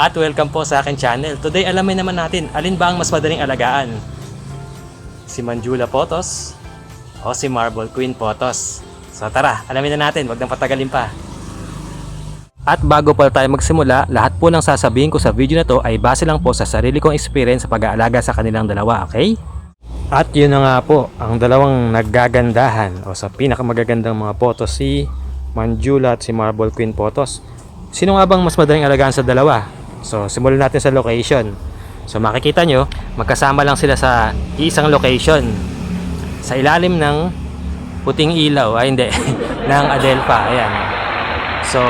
At welcome po sa akin channel. Today alamin naman natin alin ba ang mas madaling alagaan, si Manjula Photos o si Marble Queen Photos. So tara, alamin na natin, wag nang patagalin pa. At bago pa tayo magsimula, lahat po ng sasabihin ko sa video na to ay base lang po sa sarili kong experience sa pag-aalaga sa kanilang dalawa, okay? At yun na nga po, ang dalawang naggagandahan o sa pinakamagagandang mga photos, si Manjula at si Marble Queen Photos. Sino nga bang mas madaling alagaan sa dalawa? So simulan natin sa location. So makikita nyo, magkasama lang sila sa isang location, sa ilalim ng puting ilaw, ay hindi, ng Adelpha, ayan. So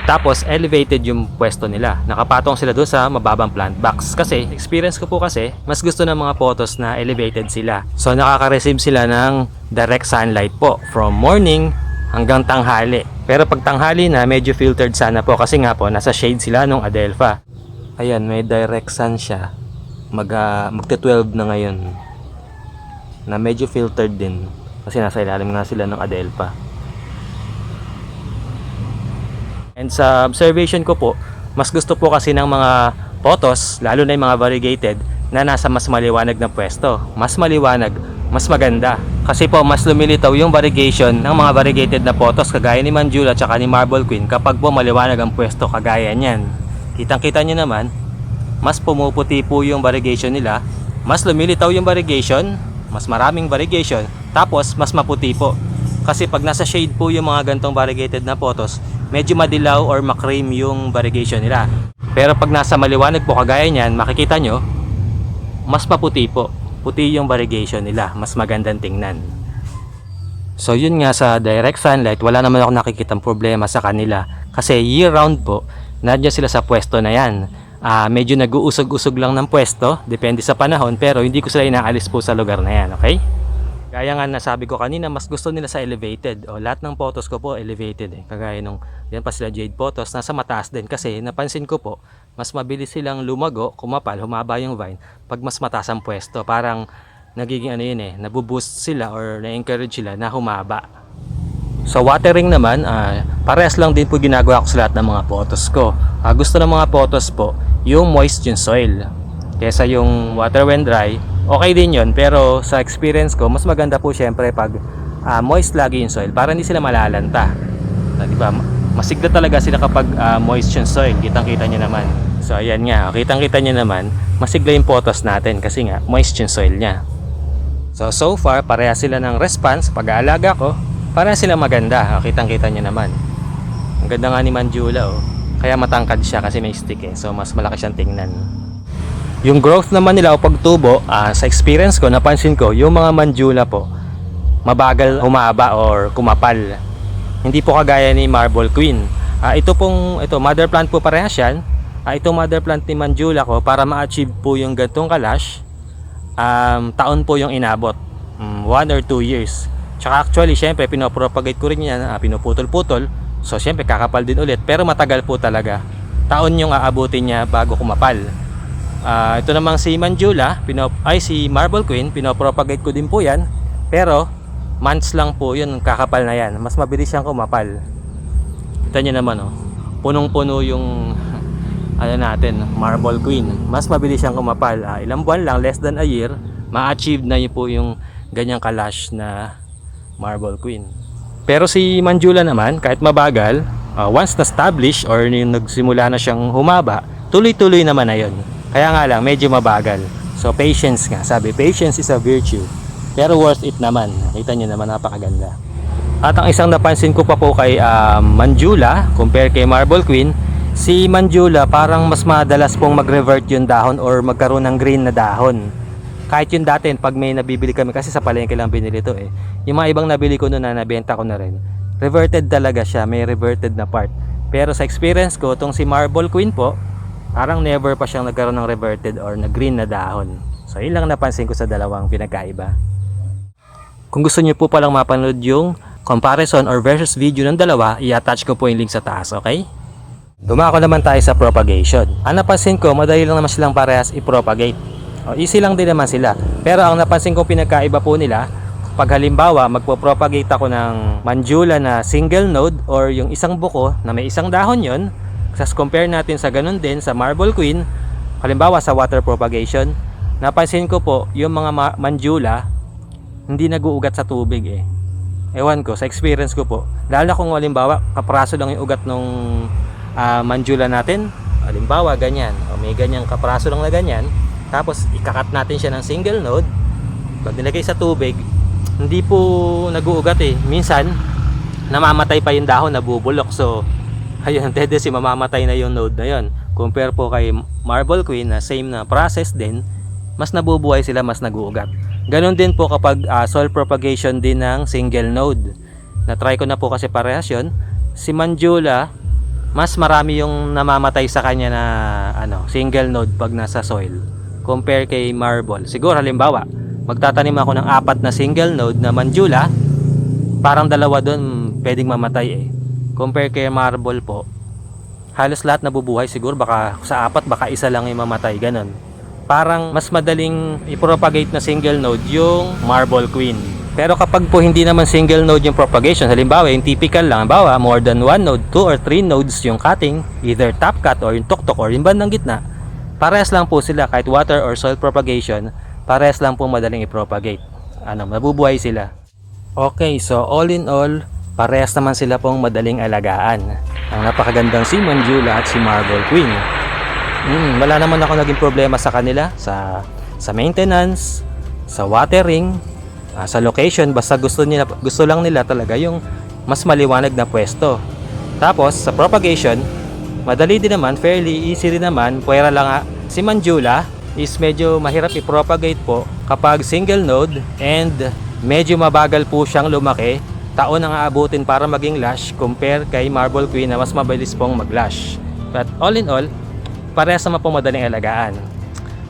tapos elevated yung pwesto nila, nakapatong sila doon sa mababang plant box. Kasi experience ko po kasi, mas gusto ng mga photos na elevated sila. So nakaka-receive sila ng direct sunlight po from morning hanggang tanghali. Pero pag tanghali na, medyo filtered sana po kasi nga po nasa shade sila nung Adelpha. Ayan, may direct sun siya. Magta-12 na ngayon, na medyo filtered din kasi nasa ilalim nga sila ng Adelpha. And sa observation ko po, mas gusto po kasi ng mga photos, lalo na yung mga variegated, na nasa mas maliwanag na pwesto. Mas maliwanag, mas maganda. Kasi po mas lumilitaw yung variegation ng mga variegated na photos kagaya ni Manjula at ni Marble Queen kapag po maliwanag ang pwesto kagaya niyan. Kitang-kita nyo naman, mas pumuputi po yung variegation nila, mas lumilitaw yung variegation, mas maraming variegation, tapos mas maputi po. Kasi pag nasa shade po yung mga gantong variegated na photos, medyo madilaw or makream yung variegation nila. Pero pag nasa maliwanag po kagaya niyan, makikita nyo, mas maputi po. Puti yung variegation nila, mas magandang tingnan. So yun nga, sa direct sunlight, wala naman ako nakikitang problema sa kanila. Kasi year round po, nandiyan sila sa pwesto na yan. Medyo nag-uusog-usog lang ng pwesto, depende sa panahon, pero hindi ko sila inaalis po sa lugar na yan, okay? Kaya nga nasabi ko kanina, mas gusto nila sa elevated. O lahat ng photos ko po elevated eh. Kagaya nung yan pa sila Jade Photos, nasa mataas din kasi napansin ko po, mas mabilis silang lumago, kumapal, humaba yung vine pag mas mataas ang pwesto. Parang nagiging ano yun eh, nabuboost sila or na-encourage sila na humaba. Sa watering naman, parehas lang din po ginagawa ko sa lahat ng mga photos ko. Gusto ng mga photos po, yung moist yung soil. Kesa yung water when dry, okay din yun, pero sa experience ko, mas maganda po syempre pag moist lagi yung soil para hindi sila malalanta. Diba? Masigla talaga sila kapag moist yung soil, kitang-kita nyo naman. So ayan nga, kitang-kita nyo naman, masigla yung photos natin kasi nga moist yung soil nya. So far, pareha sila ng response pag-aalaga ko, pareha sila maganda, kitang-kita nyo naman. Ang ganda nga ni Manjula, oh. Kaya matangkad siya kasi may stick eh, so mas malaki siyang tingnan. Yung growth naman nila o pagtubo, sa experience ko, napansin ko, yung mga Manjula po, mabagal humaba or kumapal. Hindi po kagaya ni Marble Queen. Ito mother plant po parehas yan. Ito mother plant ni Manjula ko, para ma-achieve po yung gantong kalash, taon po yung inabot. 1 or 2 years. Tsaka actually, syempre, pinopropagate ko rin yan, pinuputol-putol. So, syempre, kakapal din ulit. Pero matagal po talaga. Taon yung aabutin niya bago kumapal. Ito namang si Manjula, si Marble Queen, pinopropagate ko din po yan. Pero months lang po yun, kakapal na yan. Mas mabilis siyang kumapal. Kita nyo naman, oh. Punong-puno yung natin, Marble Queen. Mas mabilis siyang kumapal. Ilang buwan lang, less than a year, ma-achieve na yun po yung ganyang kalash na Marble Queen. Pero si Manjula naman, kahit mabagal, once na-establish or yung nagsimula na siyang humaba, tuloy-tuloy naman na yun. Kaya nga lang, medyo mabagal. So patience nga, sabi, patience is a virtue. Pero worth it naman. Nakita nyo naman, napakaganda. At ang isang napansin ko pa po kay Manjula, compare kay Marble Queen, si Manjula parang mas madalas pong mag-revert yung dahon or magkaroon ng green na dahon. Kahit yung dati, pag may nabibili kami, kasi sa palengke lang binili to eh. Yung mga ibang nabili ko noon na nabenta ko na rin, reverted talaga siya, may reverted na part. Pero sa experience ko, itong si Marble Queen po, parang never pa siyang nagkaroon ng reverted or na green na dahon. So yun lang napansin ko sa dalawang pinagkaiba. Kung gusto niyo po palang mapanood yung comparison or versus video ng dalawa, i-attach ko po yung link sa taas, okay? Dumako naman tayo sa propagation. Ang napansin ko, madali lang naman silang parehas i-propagate. Easy lang din naman sila. Pero ang napansin ko pinagkaiba po nila, pag halimbawa magpo-propagate ako ng Manjula na single node or yung isang buko na may isang dahon yon, compare natin sa ganun din sa Marble Queen, halimbawa sa water propagation, napansin ko po yung mga Manjula hindi nag-uugat sa tubig eh. Ewan ko, sa experience ko po, lalo na kung halimbawa kapraso lang yung ugat nung Manjula natin, halimbawa ganyan, o may ganyang kapraso lang na ganyan, tapos ikakat natin siya ng single node, pag nilagay sa tubig, hindi po nag-uugat eh. Minsan namamatay pa yung dahon, nabubulok. So ayun, tendency mamamatay na yung node na yon. Compare po kay Marble Queen na same na process din, mas nabubuhay sila, mas nag-uugat. Ganon din po kapag soil propagation din ng single node. Na-try ko na po kasi parehas yun. Si Manjula, mas marami yung namamatay sa kanya na single node pag nasa soil compare kay Marble. Siguro halimbawa, magtatanim ako ng 4 na single node na Manjula, parang 2 doon pwedeng mamatay eh. Compare kay Marble po, halos lahat nabubuhay. Siguro baka sa 4 baka isa lang yung mamatay, ganon. Parang mas madaling i-propagate na single node yung Marble Queen. Pero kapag po hindi naman single node yung propagation, halimbawa yung typical lang, halimbawa more than 1 node, 2 or 3 nodes yung cutting, either top cut or yung tuktok or yung bandang gitna, parehas lang po sila. Kahit water or soil propagation, parehas lang po madaling i-propagate. Mabubuhay sila. Okay, so all in all, parehas naman sila pong madaling alagaan. Ang napakagandang si Manjula at si Marble Queen. Wala naman ako naging problema sa kanila sa maintenance, sa watering, sa location. Basta gusto lang nila talaga yung mas maliwanag na pwesto. Tapos sa propagation, madali din naman, fairly easy rin naman. Pwera lang si Manjula is medyo mahirap i-propagate po kapag single node, and medyo mabagal po siyang lumaki. Taon ang aabutin para maging lush compare kay Marble Queen na mas mabilis pong mag-lush. But all in all, parehas naman po madaling alagaan.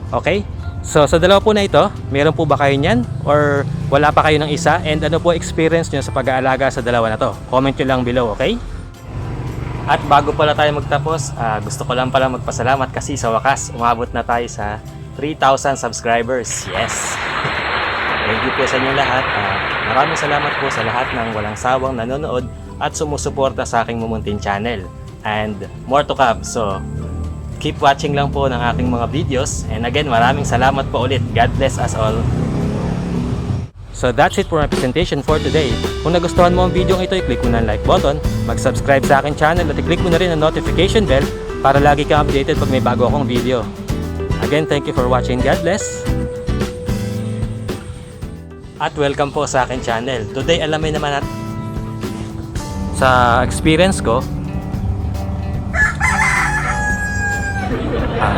Okay? So sa dalawa po na ito, meron po ba kayo niyan? Or wala pa kayo ng isa? And ano po experience nyo sa pag-aalaga sa dalawa na to? Comment nyo lang below, okay? At bago pala tayo magtapos, gusto ko lang pala magpasalamat kasi sa wakas, umabot na tayo sa 3,000 subscribers. Yes! Thank you po sa inyo lahat. Maraming salamat po sa lahat ng walang sawang nanonood at sumusuporta sa aking Mumuntin channel. And more to come. So, keep watching lang po ng aking mga videos. And again, maraming salamat po ulit. God bless us all. So that's it for my presentation for today. Kung nagustuhan mo ang video ito, i-click mo na ang like button, mag-subscribe sa aking channel at i-click mo na rin ang notification bell para lagi kang updated pag may bago akong video. Again, thank you for watching. God bless. At welcome po sa aking channel. Today, alamin naman natin sa experience ko,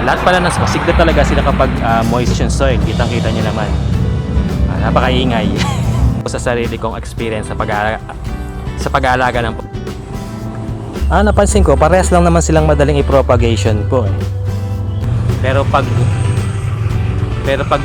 lahat pala nas masigla talaga sila kapag moist yung soil. Kitang-kita nyo naman. Napakaingay. Sa sarili kong experience sa pag-aalaga ng napansin ko, parehas lang naman silang madaling i-propagation po eh. Pero pag